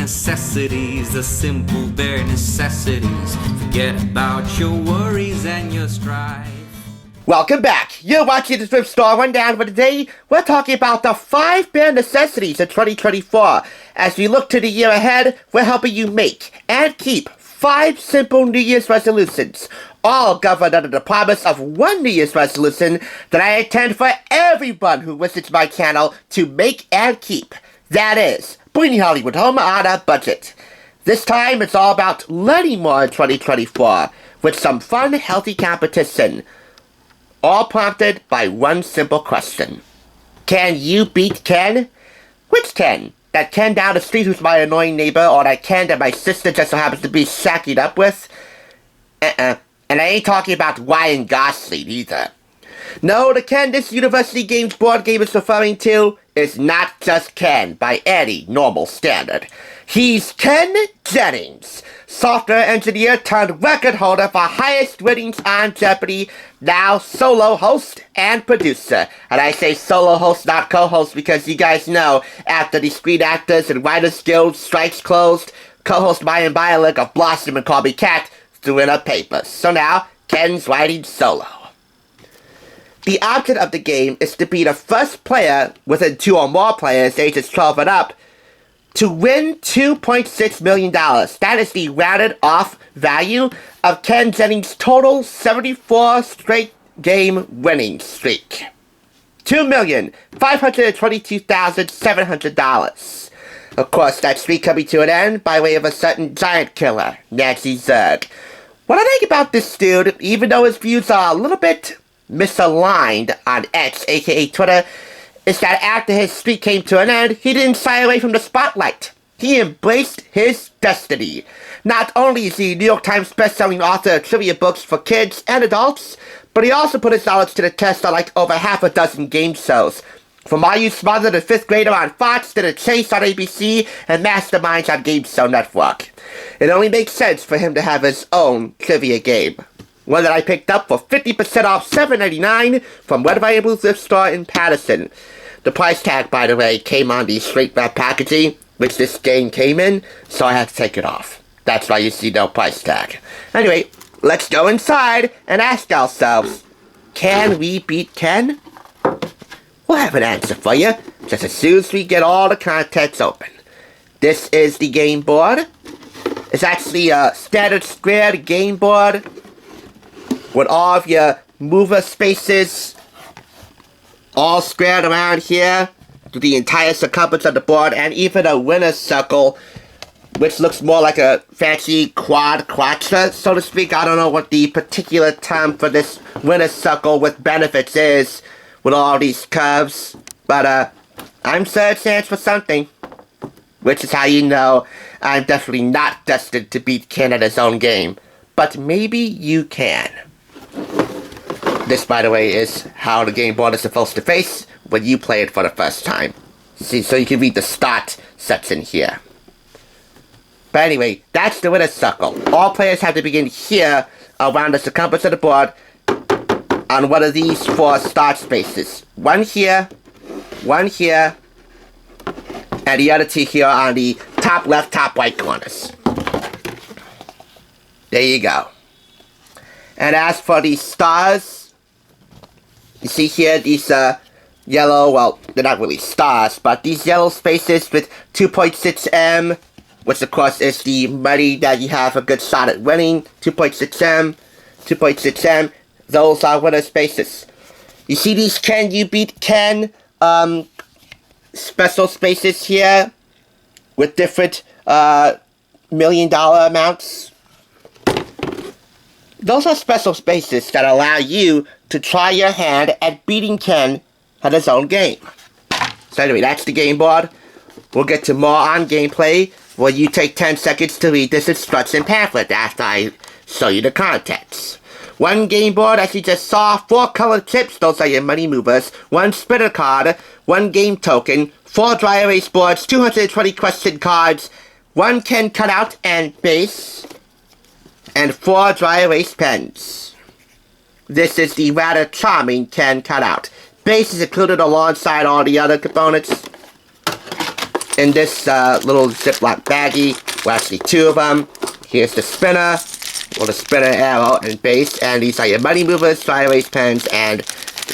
necessities, the simple bare necessities. Forget about your worries and your strife. Welcome back. You're watching the Thrift Store Rundown, but today we're talking about the 5 bare necessities of 2024. As we look to the year ahead, we're helping you make and keep 5 simple New Year's resolutions, all governed under the promise of one New Year's resolution that I intend for everyone who visits my channel to make and keep. That is, bringing Hollywood home on a budget. This time it's all about learning more in 2024 with some fun, healthy competition. All prompted by one simple question. Can you beat Ken? Which Ken? That Ken down the street who's my annoying neighbor, or that Ken that my sister just so happens to be shacking up with? And I ain't talking about Ryan Gosling either. No, the Ken this University Games board game is referring to is not just Ken by any normal standard. He's Ken Jennings, software engineer turned record holder for highest winnings on Jeopardy, now solo host and producer. And I say solo host, not co-host, because you guys know, after the Screen Actors and Writers Guild strikes closed, co-host Brian Bialik of Blossom and Call Me Cat threw in a paper. So now, Ken's writing solo. The object of the game is to be the first player within 2 or more players ages 12 and up to win $2.6 million. That is the rounded off value of Ken Jennings' total 74 straight game winning streak. $2,522,700. Of course, that streak coming to an end by way of a certain giant killer, Nancy Zerg. What I think about this dude, even though his views are a little bit misaligned on X, aka Twitter, is that after his streak came to an end, he didn't shy away from the spotlight. He embraced his destiny. Not only is he New York Times best-selling author of trivia books for kids and adults, but he also put his knowledge to the test on like over half a dozen game shows. From Are You Smarter Than a Fifth Grader on Fox to The Chase on ABC and Masterminds on Game Show Network. It only makes sense for him to have his own trivia game. One that I picked up for 50% off $7.99 from Red Variable Thrift Store in Patterson. The price tag, by the way, came on the straight wrap packaging, which this game came in, so I had to take it off. That's why you see no price tag. Anyway, let's go inside and ask ourselves, can we beat Ken? We'll have an answer for you just as soon as we get all the contents open. This is the game board. It's actually a standard squared game board with all of your mover spaces all squared around here to the entire circumference of the board, and even a winner's circle, which looks more like a fancy quadra, so to speak. I don't know what the particular term for this winner's circle with benefits is, with all these curves, but I'm sure it stands for something, which is how you know I'm definitely not destined to beat Ken at his own game, but maybe you can. This, by the way, is how the game board is supposed to face when you play it for the first time. See, so you can read the start section here. But anyway, that's the winner's circle. All players have to begin here around the circumference of the board on one of these 4 start spaces. One here, and the other 2 here on the top left, top right corners. There you go. And as for the stars, you see here these yellow, well, they're not really stars, but these yellow spaces with 2.6M, which of course is the money that you have a good shot at winning. 2.6M, those are winner spaces. You see these Can You Beat Ken special spaces here with different $1 million amounts? Those are special spaces that allow you to try your hand at beating Ken at his own game. So anyway, that's the game board. We'll get to more on gameplay where you take 10 seconds to read this instruction pamphlet after I show you the contents. 1 game board, as you just saw, 4 colored chips, those are your money movers, 1 spinner card, 1 game token, 4 dry erase boards, 220 question cards, 1 Ken cutout and base, and 4 dry erase pens. This is the rather charming Ken cutout. Base is included alongside all the other components. in this little Ziploc baggie. Well, actually 2 of them. Here's the spinner, or the spinner arrow and base, and these are your money movers, dry erase pens, and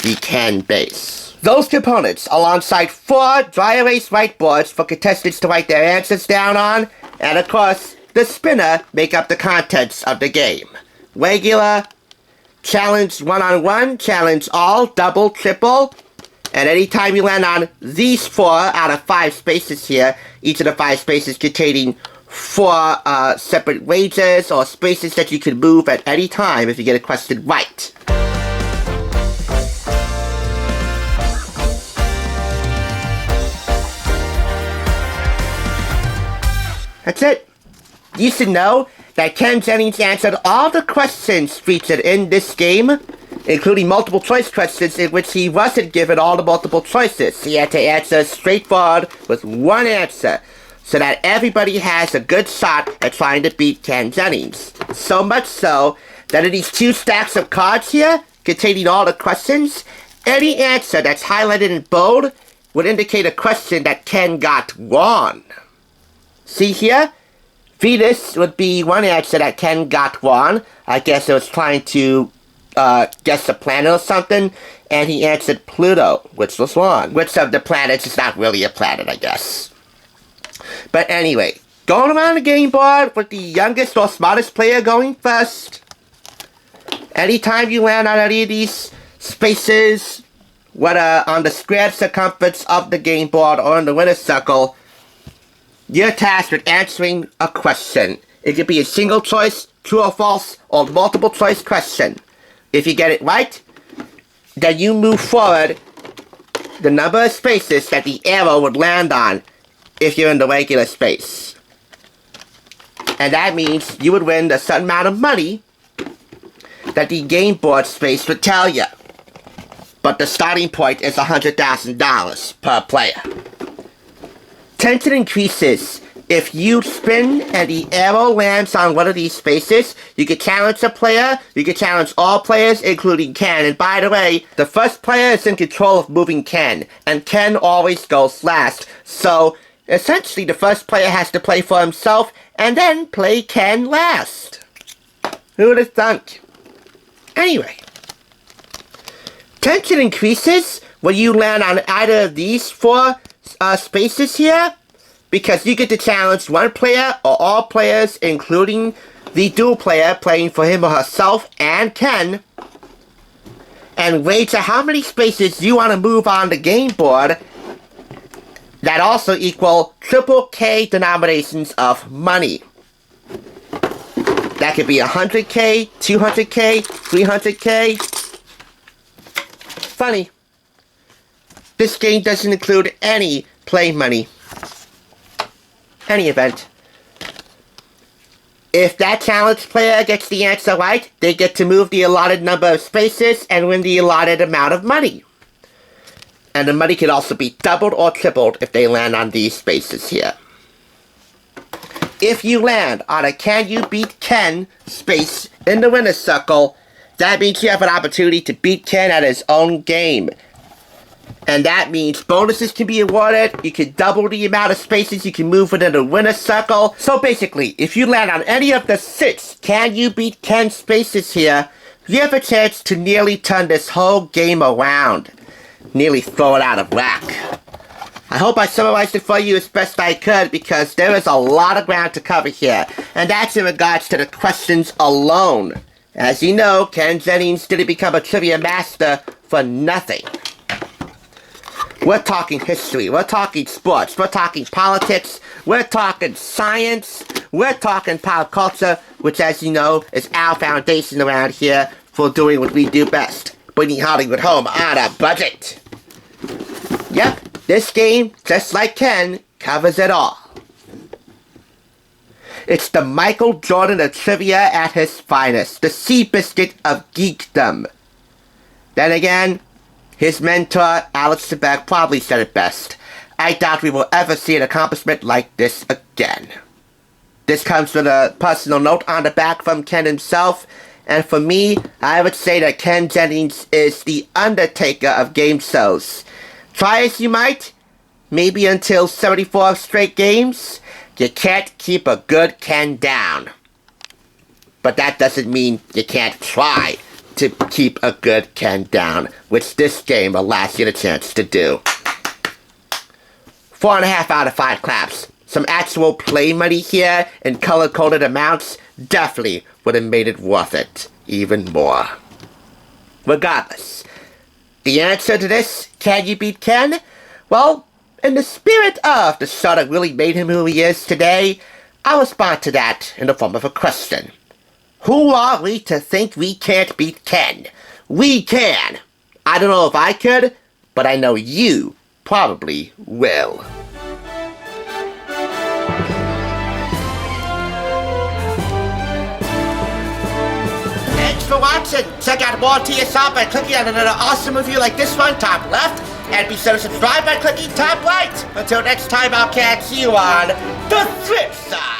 the can base. Those components, alongside 4 dry erase whiteboards for contestants to write their answers down on, and of course, the spinner, make up the contents of the game. Regular, challenge 1-on-1, challenge all, double, triple, and anytime you land on these 4 out of 5 spaces here, each of the 5 spaces containing 4 separate wages or spaces that you can move at any time if you get a question right. That's it. You should know that Ken Jennings answered all the questions featured in this game, including multiple choice questions in which he wasn't given all the multiple choices. He had to answer straightforward with one answer, so that everybody has a good shot at trying to beat Ken Jennings. So much so that in these 2 stacks of cards here, containing all the questions, any answer that's highlighted in bold would indicate a question that Ken got wrong. See here? Venus would be one answer that Ken got wrong. I guess it was trying to guess a planet or something, and he answered Pluto, which was wrong. Which of the planets is not really a planet, I guess. But anyway, going around the game board with the youngest or smartest player going first. Anytime you land on any of these spaces, whether on the square circumference of the game board or in the winner's circle, you're tasked with answering a question. It could be a single choice, true or false, or multiple choice question. If you get it right, then you move forward the number of spaces that the arrow would land on if you're in the regular space. And that means you would win a certain amount of money that the game board space would tell you. But the starting point is $100,000 per player. Tension increases if you spin and the arrow lands on one of these spaces. You can challenge a player, you can challenge all players, including Ken. And by the way, the first player is in control of moving Ken, and Ken always goes last. So, essentially, the first player has to play for himself, and then play Ken last. Who would have thunk? Anyway. Tension increases when you land on either of these 4 spaces here, because you get to challenge one player or all players, including the dual player playing for him or herself and Ken, and wager how many spaces you want to move on the game board that also equal triple K denominations of money. That could be 100K, 200K, 300K. Funny. This game doesn't include any play money. Any event. If that challenge player gets the answer right, they get to move the allotted number of spaces and win the allotted amount of money. And the money can also be doubled or tripled if they land on these spaces here. If you land on a Can You Beat Ken space in the winner's circle, that means you have an opportunity to beat Ken at his own game. And that means bonuses can be awarded, you can double the amount of spaces you can move within the winner's circle. So basically, if you land on any of the 6 Can You Beat Ken spaces here, you have a chance to nearly turn this whole game around. Nearly throw it out of whack. I hope I summarized it for you as best I could, because there is a lot of ground to cover here, and that's in regards to the questions alone. As you know, Ken Jennings didn't become a trivia master for nothing. We're talking history, we're talking sports, we're talking politics, we're talking science, we're talking pop culture, which, as you know, is our foundation around here for doing what we do best, bringing Hollywood home on a budget. Yep, this game, just like Ken, covers it all. It's the Michael Jordan of trivia at his finest, the Seabiscuit of geekdom. Then again, his mentor, Alex Trebek, probably said it best. I doubt we will ever see an accomplishment like this again. This comes with a personal note on the back from Ken himself, and for me, I would say that Ken Jennings is the Undertaker of game shows. Try as you might, maybe until 74 straight games, you can't keep a good Ken down. But that doesn't mean you can't try to keep a good Ken down, which this game allows you the chance to do. 4.5 out of 5 claps. Some actual play money here in color-coded amounts definitely would have made it worth it even more. Regardless, the answer to this, can you beat Ken? Well, in the spirit of the show that really made him who he is today, I'll respond to that in the form of a question. Who are we to think we can't beat Ken? We can! I don't know if I could, but I know you probably will. Thanks for watching. Check out more TSR by clicking on another awesome review like this one, top left. And be sure to subscribe by clicking top right. Until next time, I'll catch you on the flip side.